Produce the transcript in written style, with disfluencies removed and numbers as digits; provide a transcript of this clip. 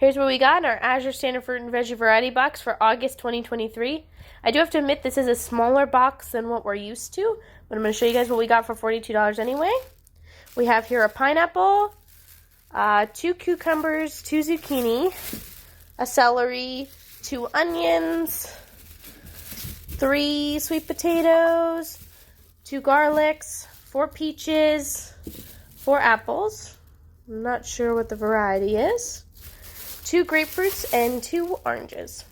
Here's what we got in our Azure Standard Fruit and Veggie Variety Box for August 2023. I do have to admit this is a smaller box than what we're used to, but I'm going to show you guys what we got for $42 anyway. We have here a pineapple, 2 cucumbers, 2 zucchini, a celery, 2 onions, 3 sweet potatoes, 2 garlics, 4 peaches, 4 apples. I'm not sure what the variety is. 2 grapefruits and 2 oranges.